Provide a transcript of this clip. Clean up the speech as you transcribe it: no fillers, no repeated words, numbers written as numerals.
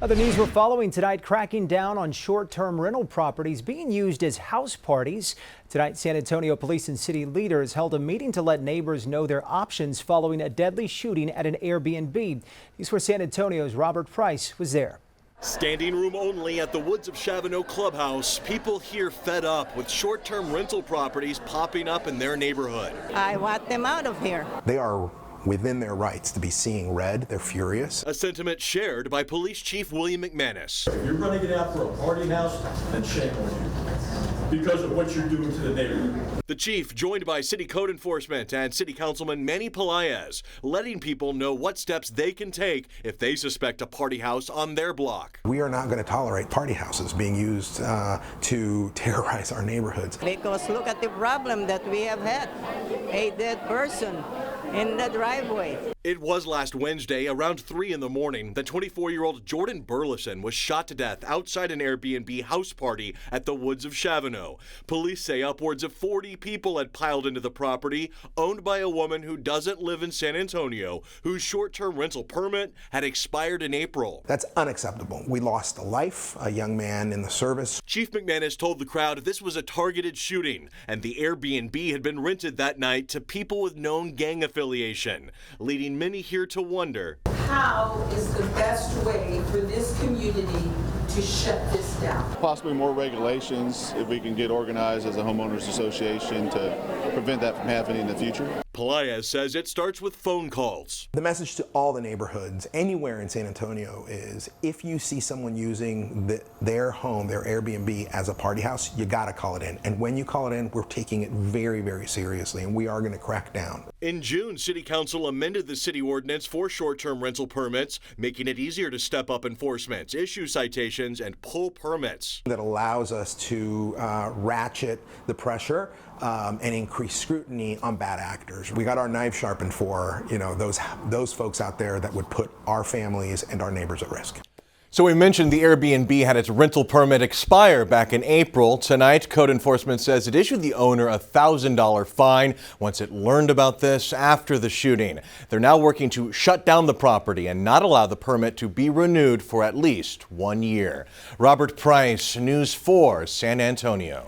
Other news we're following tonight, cracking down on short-term rental properties being used as house parties. Tonight, San Antonio police and city leaders held a meeting to let neighbors know their options following a deadly shooting at an Airbnb. News 4 San Antonio's Robert Price was there. Standing room only at the Woods of Chavano Clubhouse, people here fed up with short-term rental properties popping up in their neighborhood. I want them out of here. They are within their rights to be seeing red. They're furious. A sentiment shared by Police Chief William McManus. If you're running it out for a party house, then shame on you because of what you're doing to the neighborhood. The chief, joined by City Code Enforcement and City Councilman Manny Pelaez, letting people know what steps they can take if they suspect a party house on their block. We are not going to tolerate party houses being used to terrorize our neighborhoods. Because look at the problem that we have had. A dead person in the driveway. It was last Wednesday around 3 in the morning that 24-year-old Jordan Burleson was shot to death outside an Airbnb house party at the Woods of Chavano. Police say upwards of 40 people had piled into the property, owned by a woman who doesn't live in San Antonio, whose short-term rental permit had expired in April. That's unacceptable. We lost a life, a young man in the service. Chief McManus told the crowd this was a targeted shooting, and the Airbnb had been rented that night to people with known gang affiliation, leading many here to wonder, how is the best way for this community to shut this down? Possibly more regulations if we can get organized as a homeowners association to prevent that from happening in the future. Pelaez says it starts with phone calls. The message to all the neighborhoods anywhere in San Antonio is if you see someone using their home, their Airbnb as a party house, you got to call it in. And when you call it in, we're taking it very, very seriously, and we are going to crack down. In June, City Council amended the city ordinance for short-term rental permits, making it easier to step up enforcement, issue citations, and pull permits. That allows us to ratchet the pressure and increase scrutiny on bad actors. We got our knife sharpened for, those folks out there that would put our families and our neighbors at risk. So we mentioned the Airbnb had its rental permit expire back in April. Tonight, code enforcement says it issued the owner a $1,000 fine once it learned about this after the shooting. They're now working to shut down the property and not allow the permit to be renewed for at least 1 year. Robert Price, News 4, San Antonio.